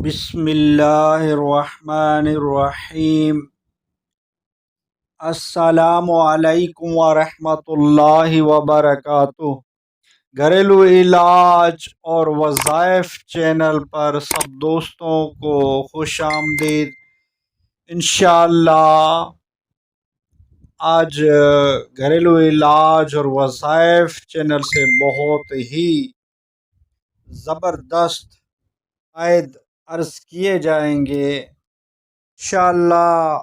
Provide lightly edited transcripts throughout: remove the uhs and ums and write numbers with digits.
بسم اللہ الرحمن الرحیم۔ السلام علیکم ورحمۃ اللہ وبرکاتہ۔ گھریلو علاج اور وظائف چینل پر سب دوستوں کو خوش آمدید۔ انشاءاللہ آج گھریلو علاج اور وظائف چینل سے بہت ہی زبردست فائد عرض کیے جائیں گے۔ انشاءاللہ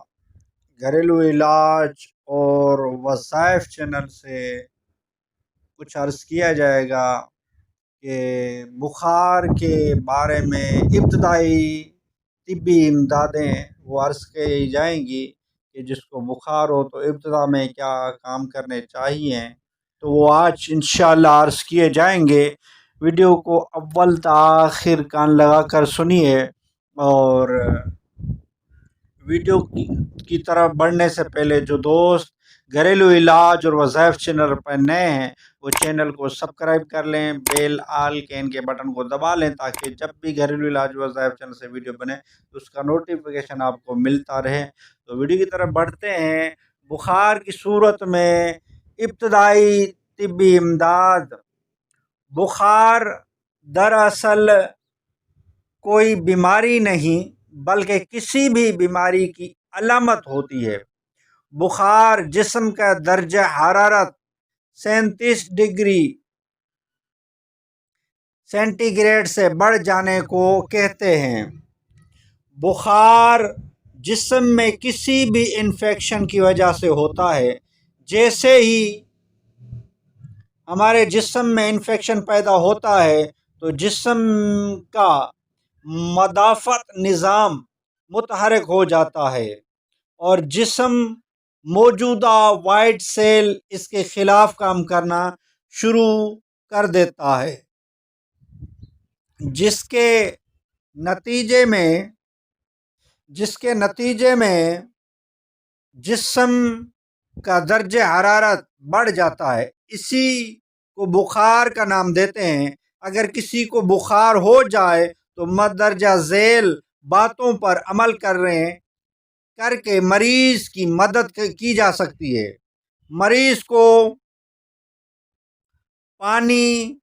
گھریلو علاج اور وظائف چینل سے کچھ عرض کیا جائے گا کہ بخار کے بارے میں ابتدائی طبی امدادیں وہ عرض کی جائیں گی کہ جس کو بخار ہو تو ابتدا میں کیا کام کرنے چاہیے، تو وہ آج انشاءاللہ عرض کیے جائیں گے۔ ویڈیو کو اول تا آخر کان لگا کر سنیے، اور ویڈیو کی طرف بڑھنے سے پہلے جو دوست گھریلو علاج اور وظائف چینل پر نئے ہیں وہ چینل کو سبسکرائب کر لیں، بیل آل کین کے بٹن کو دبا لیں تاکہ جب بھی گھریلو علاج وظائف چینل سے ویڈیو بنے تو اس کا نوٹیفیکیشن آپ کو ملتا رہے۔ تو ویڈیو کی طرف بڑھتے ہیں۔ بخار کی صورت میں ابتدائی طبی امداد۔ بخار دراصل کوئی بیماری نہیں بلکہ کسی بھی بیماری کی علامت ہوتی ہے۔ بخار جسم کا درجہ حرارت 37 ڈگری سینٹی گریڈ سے بڑھ جانے کو کہتے ہیں۔ بخار جسم میں کسی بھی انفیکشن کی وجہ سے ہوتا ہے۔ جیسے ہی ہمارے جسم میں انفیکشن پیدا ہوتا ہے تو جسم کا مدافعت نظام متحرک ہو جاتا ہے اور جسم موجودہ وائٹ سیل اس کے خلاف کام کرنا شروع کر دیتا ہے، جس کے نتیجے میں جسم کا درجہ حرارت بڑھ جاتا ہے۔ اسی کو بخار کا نام دیتے ہیں۔ اگر کسی کو بخار ہو جائے تو مندرجہ ذیل باتوں پر عمل کر کے مریض کی مدد کی جا سکتی ہے۔ مریض کو پانی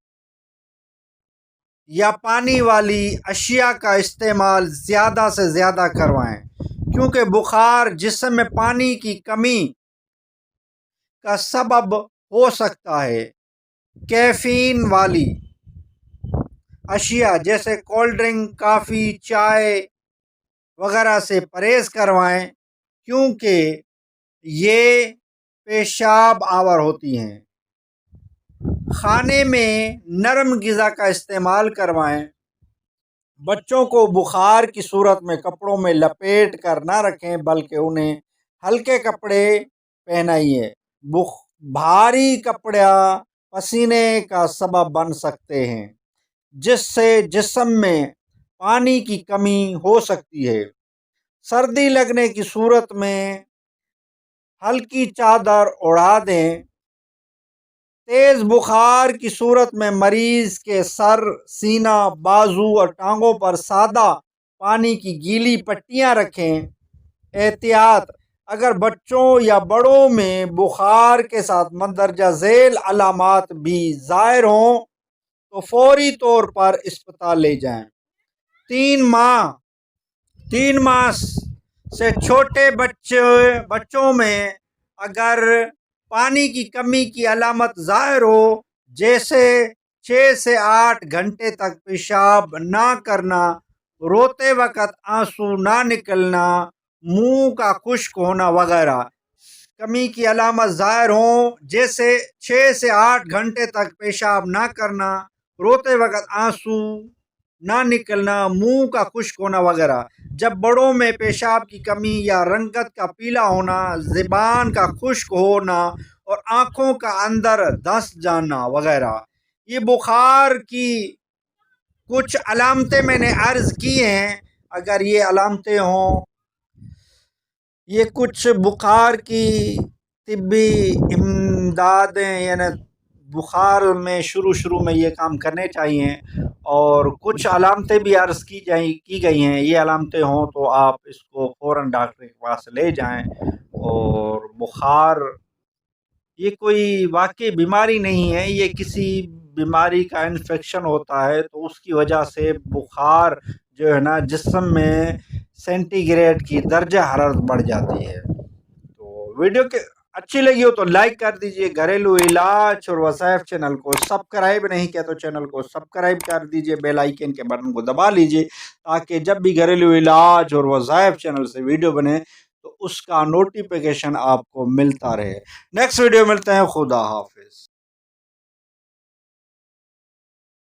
یا پانی والی اشیاء کا استعمال زیادہ سے زیادہ کروائیں، کیونکہ بخار جسم میں پانی کی کمی کا سبب ہو سکتا ہے۔ کیفین والی اشیاء جیسے کولڈ ڈرنک، کافی، چائے وغیرہ سے پرہیز کروائیں، کیونکہ یہ پیشاب آور ہوتی ہیں۔ کھانے میں نرم غذا کا استعمال کروائیں۔ بچوں کو بخار کی صورت میں کپڑوں میں لپیٹ کر نہ رکھیں بلکہ انہیں ہلکے کپڑے پہنائیں۔ بھاری کپڑے پسینے کا سبب بن سکتے ہیں، جس سے جسم میں پانی کی کمی ہو سکتی ہے۔ سردی لگنے کی صورت میں ہلکی چادر اوڑھا دیں۔ تیز بخار کی صورت میں مریض کے سر، سینہ، بازو اور ٹانگوں پر سادہ پانی کی گیلی پٹیاں رکھیں۔ احتیاط: اگر بچوں یا بڑوں میں بخار کے ساتھ مندرجہ ذیل علامات بھی ظاہر ہوں تو فوری طور پر اسپتال لے جائیں۔ 3 ماہ سے چھوٹے بچوں میں اگر پانی کی کمی کی علامت ظاہر ہو، جیسے 6 سے 8 گھنٹے تک پیشاب نہ کرنا، روتے وقت آنسو نہ نکلنا، منہ کا خشک ہونا وغیرہ، کمی کی علامت ظاہر ہوں جیسے 6 سے 8 گھنٹے تک پیشاب نہ کرنا، روتے وقت آنسو نہ نکلنا، منہ کا خشک ہونا وغیرہ، جب بڑوں میں پیشاب کی کمی یا رنگت کا پیلا ہونا، زبان کا خشک ہونا اور آنکھوں کا اندر دھس جانا وغیرہ، یہ بخار کی کچھ علامتیں میں نے عرض کی ہیں۔ اگر یہ علامتیں ہوں، یہ کچھ بخار کی طبی امدادیں یعنی بخار میں شروع میں یہ کام کرنے چاہیے، اور کچھ علامتیں بھی عرض کی گئی ہیں، یہ علامتیں ہوں تو آپ اس کو فوراً ڈاکٹر کے پاس لے جائیں۔ اور بخار یہ کوئی واقعی بیماری نہیں ہے، یہ کسی بیماری کا انفیکشن ہوتا ہے، تو اس کی وجہ سے بخار جو ہے نا جسم میں سینٹی گریڈ کی درجہ حرارت بڑھ جاتی ہے۔ تو ویڈیو کے اچھی لگی ہو تو لائک کر دیجئے، گھریلو علاج اور وظائف چینل کو سبسکرائب نہیں کیا تو چینل کو سبسکرائب کر دیجئے، بیل آئیکن کے بٹن کو دبا لیجئے تاکہ جب بھی گھریلو علاج اور وظائف چینل سے ویڈیو بنے تو اس کا نوٹیفیکیشن آپ کو ملتا رہے۔ نیکسٹ ویڈیو ملتے ہیں، خدا حافظ۔